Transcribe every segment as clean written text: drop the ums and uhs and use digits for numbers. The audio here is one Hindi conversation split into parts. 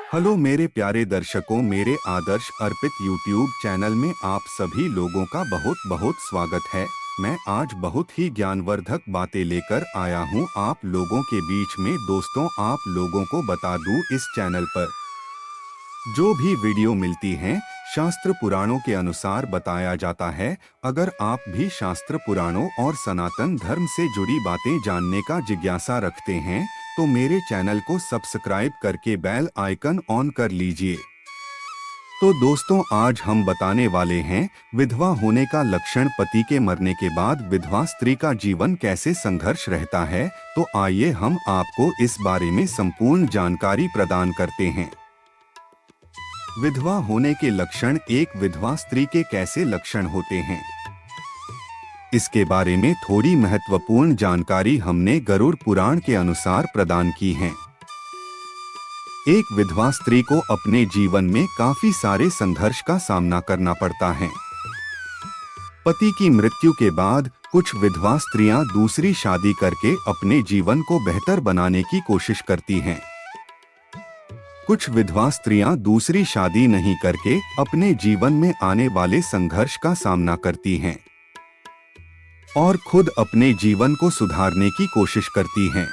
हेलो मेरे प्यारे दर्शकों, मेरे आदर्श अर्पित यूट्यूब चैनल में आप सभी लोगों का बहुत बहुत स्वागत है। मैं आज बहुत ही ज्ञानवर्धक बातें लेकर आया हूं आप लोगों के बीच में। दोस्तों, आप लोगों को बता दूं, इस चैनल पर जो भी वीडियो मिलती हैं, शास्त्र पुराणों के अनुसार बताया जाता है। अगर आप भी शास्त्र पुराणों और सनातन धर्म से जुड़ी बातें जानने का जिज्ञासा रखते हैं तो मेरे चैनल को सब्सक्राइब करके बेल आइकन ऑन कर लीजिए। तो दोस्तों, आज हम बताने वाले हैं विधवा होने का लक्षण। पति के मरने के बाद विधवा स्त्री का जीवन कैसे संघर्ष रहता है। तो आइए हम आपको इस बारे में संपूर्ण जानकारी प्रदान करते हैं। विधवा होने के लक्षण। एक विधवा स्त्री के कैसे लक्षण होते हैं, इसके बारे में थोड़ी महत्वपूर्ण जानकारी हमने गरुड़ पुराण के अनुसार प्रदान की है। एक विधवा स्त्री को अपने जीवन में काफी सारे संघर्ष का सामना करना पड़ता है। पति की मृत्यु के बाद कुछ विधवा स्त्रियां दूसरी शादी करके अपने जीवन को बेहतर बनाने की कोशिश करती हैं। कुछ विधवा स्त्रियां दूसरी शादी नहीं करके अपने जीवन में आने वाले संघर्ष का सामना करती हैं और खुद अपने जीवन को सुधारने की कोशिश करती हैं।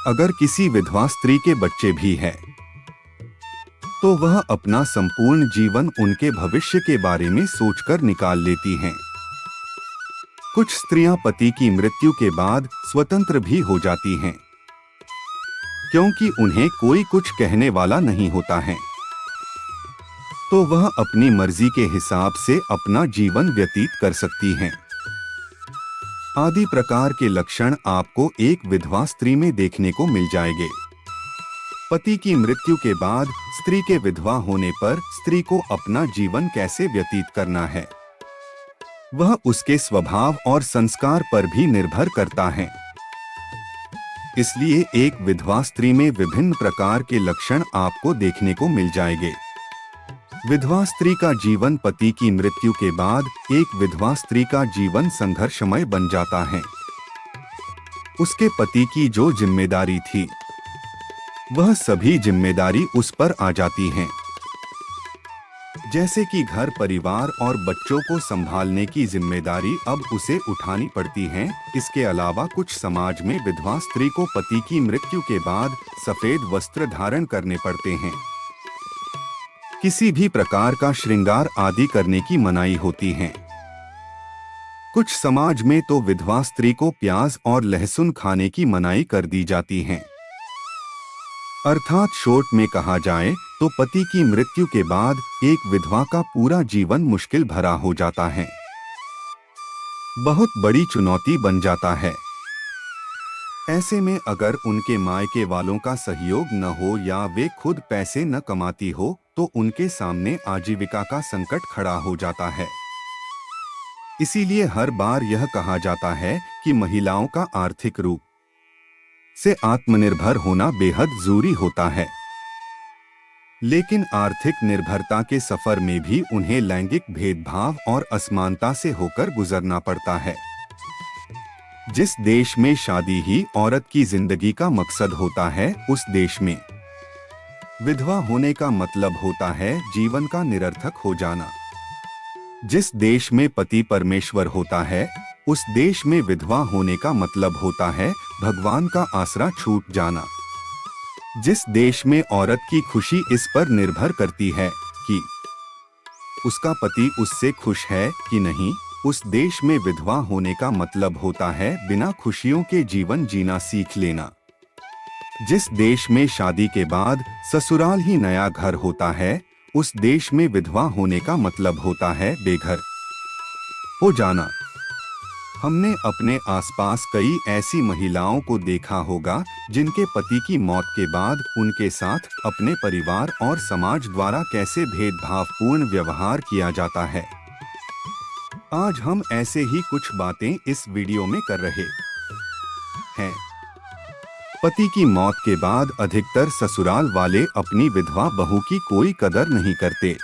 अगर किसी विधवा स्त्री के बच्चे भी हैं, तो वह अपना संपूर्ण जीवन उनके भविष्य के बारे में सोचकर निकाल लेती हैं। कुछ स्त्रियां पति की मृत्यु के बाद स्वतंत्र भी हो जाती हैं, क्योंकि उन्हें कोई कुछ कहने वाला नहीं होता है, तो वह अपनी मर्जी के हिसाब से अपना जीवन व्यतीत कर सकती हैं। आदि प्रकार के लक्षण आपको एक विधवा स्त्री में देखने को मिल जाएंगे। पति की मृत्यु के बाद स्त्री के विधवा होने पर स्त्री को अपना जीवन कैसे व्यतीत करना है, वह उसके स्वभाव और संस्कार पर भी निर्भर करता है। इसलिए एक विधवा स्त्री में विभिन्न प्रकार के लक्षण आपको देखने को मिल जाएंगे। विधवा स्त्री का जीवन। पति की मृत्यु के बाद एक विधवा स्त्री का जीवन संघर्षमय बन जाता है। उसके पति की जो जिम्मेदारी थी, वह सभी जिम्मेदारी उस पर आ जाती हैं, जैसे कि घर परिवार और बच्चों को संभालने की जिम्मेदारी अब उसे उठानी पड़ती है। इसके अलावा कुछ समाज में विधवा स्त्री को पति की मृत्यु के बाद सफेद वस्त्र धारण करने पड़ते हैं। किसी भी प्रकार का श्रृंगार आदि करने की मनाही होती है। कुछ समाज में तो विधवा स्त्री को प्याज और लहसुन खाने की मनाही कर दी जाती है। अर्थात शॉर्ट में कहा जाए तो पति की मृत्यु के बाद एक विधवा का पूरा जीवन मुश्किल भरा हो जाता है, बहुत बड़ी चुनौती बन जाता है। ऐसे में अगर उनके मायके वालों का सहयोग न हो या वे खुद पैसे न कमाती हो तो उनके सामने आजीविका का संकट खड़ा हो जाता है। इसीलिए हर बार यह कहा जाता है कि महिलाओं का आर्थिक रूप से आत्मनिर्भर होना बेहद जरूरी होता है। लेकिन आर्थिक निर्भरता के सफर में भी उन्हें लैंगिक भेदभाव और असमानता से होकर गुजरना पड़ता है। जिस देश में शादी ही औरत की जिंदगी का मकसद होता है, उस देश में विधवा होने का मतलब होता है जीवन का निरर्थक हो जाना। जिस देश में पति परमेश्वर होता है, उस देश में विधवा होने का मतलब होता है भगवान का आसरा छूट जाना। जिस देश में औरत की खुशी इस पर निर्भर करती है कि उसका पति उससे खुश है कि नहीं, उस देश में विधवा होने का मतलब होता है बिना खुशियों के जीवन जीना सीख लेना। जिस देश में शादी के बाद ससुराल ही नया घर होता है, उस देश में विधवा होने का मतलब होता है बेघर हो जाना। हमने अपने आसपास कई ऐसी महिलाओं को देखा होगा जिनके पति की मौत के बाद उनके साथ अपने परिवार और समाज द्वारा कैसे भेदभावपूर्ण व्यवहार किया जाता है। आज हम ऐसे ही कुछ बातें इस वीडियो में कर रहे हैं। पति की मौत के बाद अधिकतर ससुराल वाले अपनी विधवा बहू की कोई कदर नहीं करते,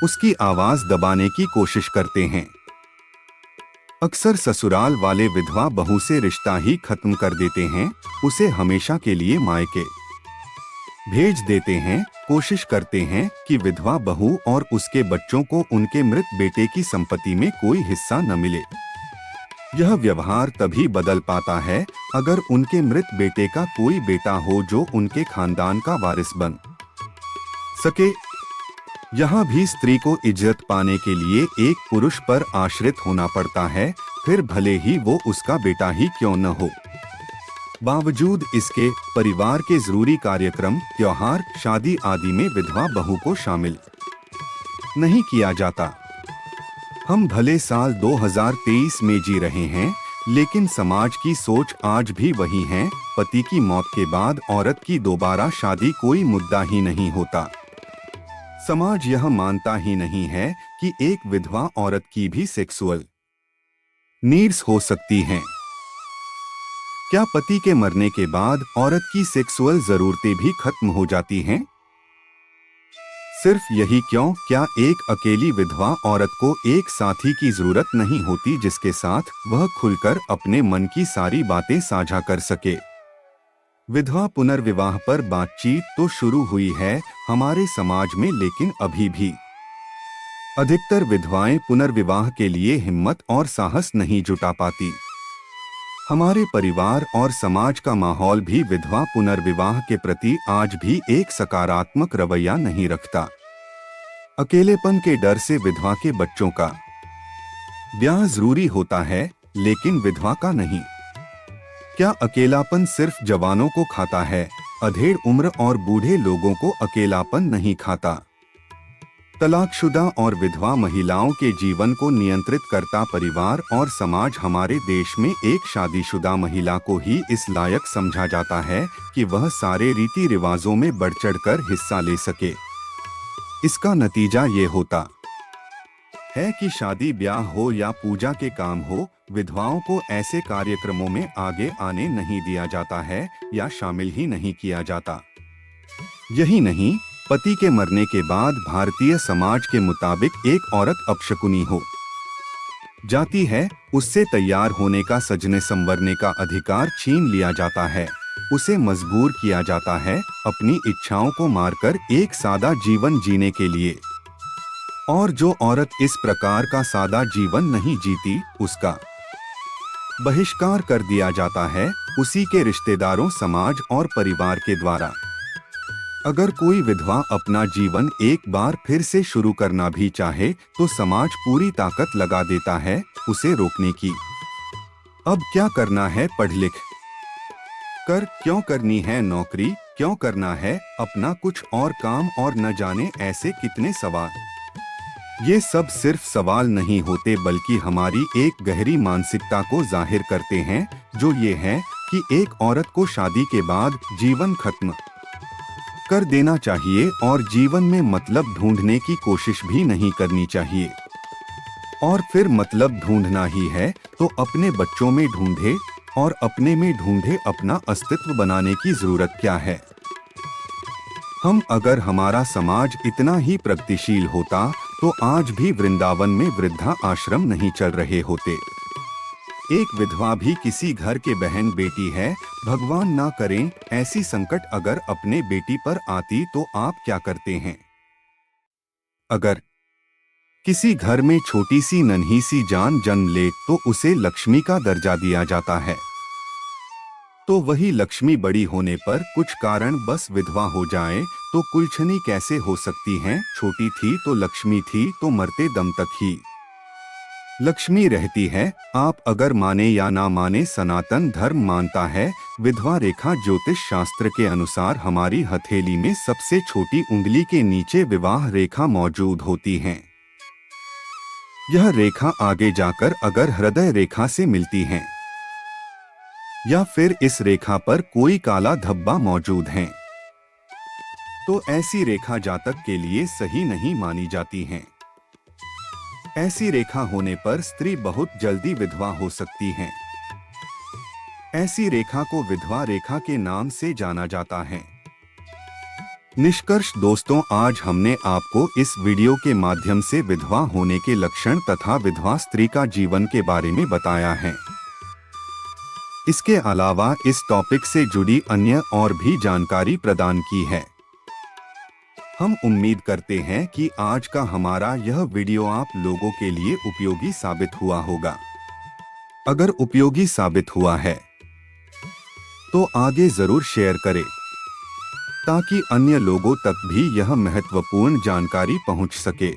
उसकी आवाज दबाने की कोशिश करते हैं। अक्सर ससुराल वाले विधवा बहू से रिश्ता ही खत्म कर देते हैं, उसे हमेशा के लिए मायके भेज देते हैं, कोशिश करते हैं कि विधवा बहू और उसके बच्चों को उनके मृत बेटे की संपत्ति में कोई हिस्सा न मिले। यह व्यवहार तभी बदल पाता है अगर उनके मृत बेटे का कोई बेटा हो जो उनके खानदान का वारिस बन सके। यहाँ भी स्त्री को इज्जत पाने के लिए एक पुरुष पर आश्रित होना पड़ता है, फिर भले ही वो उसका बेटा ही क्यों न हो। बावजूद इसके परिवार के जरूरी कार्यक्रम, त्योहार, शादी आदि में विधवा बहू को शामिल नहीं किया जाता। हम भले साल 2023 में जी रहे हैं, लेकिन समाज की सोच आज भी वही है। पति की मौत के बाद औरत की दोबारा शादी कोई मुद्दा ही नहीं होता। समाज यह मानता ही नहीं है कि एक विधवा औरत की भी सेक्सुअल नीड्स हो सकती हैं। क्या पति के मरने के बाद औरत की सेक्सुअल जरूरतें भी खत्म हो जाती हैं? सिर्फ यही क्यों, क्या एक अकेली विधवा औरत को एक साथी की जरूरत नहीं होती जिसके साथ वह खुलकर अपने मन की सारी बातें साझा कर सके? विधवा पुनर्विवाह पर बातचीत तो शुरू हुई है हमारे समाज में, लेकिन अभी भी अधिकतर विधवाएं पुनर्विवाह के लिए हिम्मत और साहस नहीं जुटा पाती। हमारे परिवार और समाज का माहौल भी विधवा पुनर्विवाह के प्रति आज भी एक सकारात्मक रवैया नहीं रखता। अकेलेपन के डर से विधवा के बच्चों का ब्याह जरूरी होता है, लेकिन विधवा का नहीं। क्या अकेलापन सिर्फ जवानों को खाता है? अधेड़ उम्र और बूढ़े लोगों को अकेलापन नहीं खाता। तलाकशुदा और विधवा महिलाओं के जीवन को नियंत्रित करता परिवार और समाज। हमारे देश में एक शादीशुदा महिला को ही इस लायक समझा जाता है कि वह सारे रीति रिवाजों में बढ़ चढ़कर हिस्सा ले सके। इसका नतीजा ये होता है कि शादी, ब्याह हो या पूजा के काम हो, विधवाओं को ऐसे कार्यक्रमों में आगे आने नहीं दिया जाता है या शामिल ही नहीं किया जाता। यही नहीं, पति के मरने के बाद भारतीय समाज के मुताबिक एक औरत अपशकुनी हो जाती है, उससे तैयार होने का, सजने संवरने का अधिकार छीन लिया जाता है। उसे मजबूर किया जाता है अपनी इच्छाओं को मारकर एक सादा जीवन जीने के लिए। और जो औरत इस प्रकार का सादा जीवन नहीं जीती, उसका बहिष्कार कर दिया जाता है उसी के रिश्तेदारों, समाज और परिवार के द्वारा। अगर कोई विधवा अपना जीवन एक बार फिर से शुरू करना भी चाहे तो समाज पूरी ताकत लगा देता है उसे रोकने की। अब क्या करना है? पढ़ लिख कर, क्यों करनी है नौकरी, क्यों करना है अपना कुछ और काम, और न जाने ऐसे कितने सवाल। ये सब सिर्फ सवाल नहीं होते, बल्कि हमारी एक गहरी मानसिकता को जाहिर करते हैं, जो ये है कि एक औरत को शादी के बाद जीवन खत्म कर देना चाहिए और जीवन में मतलब ढूंढने की कोशिश भी नहीं करनी चाहिए। और फिर मतलब ढूंढना ही है तो अपने बच्चों में ढूंढे और अपने में ढूंढे। अपना अस्तित्व बनाने की जरूरत क्या है? अगर हमारा समाज इतना ही प्रगतिशील होता तो आज भी वृंदावन में वृद्धा आश्रम नहीं चल रहे होते। एक विधवा भी किसी घर के बहन बेटी है। भगवान ना करें ऐसी संकट अगर अपने बेटी पर आती तो आप क्या करते हैं? अगर किसी घर में छोटी सी नन्ही सी जान जन्म ले तो उसे लक्ष्मी का दर्जा दिया जाता है। तो वही लक्ष्मी बड़ी होने पर कुछ कारण बस विधवा हो जाए तो कुलछनी कैसे हो सकती हैं? छोटी थी तो लक्ष्मी थी, तो मरते दम तक ही लक्ष्मी रहती है। आप अगर माने या ना माने, सनातन धर्म मानता है विधवा रेखा ज्योतिष शास्त्र के अनुसार हमारी हथेली में सबसे छोटी उंगली के नीचे विवाह रेखा मौजूद होती है। यह रेखा आगे जाकर अगर हृदय रेखा से मिलती है या फिर इस रेखा पर कोई काला धब्बा मौजूद है तो ऐसी रेखा जातक के लिए सही नहीं मानी जाती है। ऐसी रेखा होने पर स्त्री बहुत जल्दी विधवा हो सकती है। ऐसी रेखा को विधवा रेखा के नाम से जाना जाता है। निष्कर्ष दोस्तों, आज हमने आपको इस वीडियो के माध्यम से विधवा होने के लक्षण तथा विधवा स्त्री का जीवन के बारे में बताया है। इसके अलावा इस टॉपिक से जुड़ी अन्य और भी जानकारी प्रदान की है। हम उम्मीद करते हैं कि आज का हमारा यह वीडियो आप लोगों के लिए उपयोगी साबित हुआ होगा। अगर उपयोगी साबित हुआ है तो आगे जरूर शेयर करें ताकि अन्य लोगों तक भी यह महत्वपूर्ण जानकारी पहुंच सके।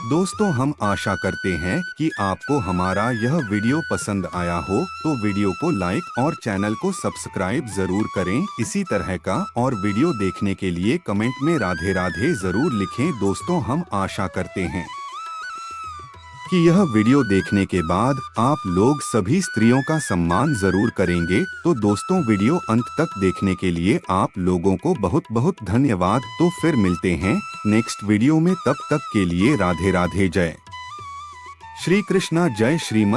दोस्तों, हम आशा करते हैं कि आपको हमारा यह वीडियो पसंद आया हो, तो वीडियो को लाइक और चैनल को सब्सक्राइब जरूर करें। इसी तरह का और वीडियो देखने के लिए कमेंट में राधे राधे जरूर लिखें। दोस्तों, हम आशा करते हैं कि यह वीडियो देखने के बाद आप लोग सभी स्त्रियों का सम्मान जरूर करेंगे। तो दोस्तों, वीडियो अंत तक देखने के लिए आप लोगों को बहुत बहुत धन्यवाद। तो फिर मिलते हैं नेक्स्ट वीडियो में, तब तक के लिए राधे राधे। जय श्री कृष्णा, जय श्रीमन।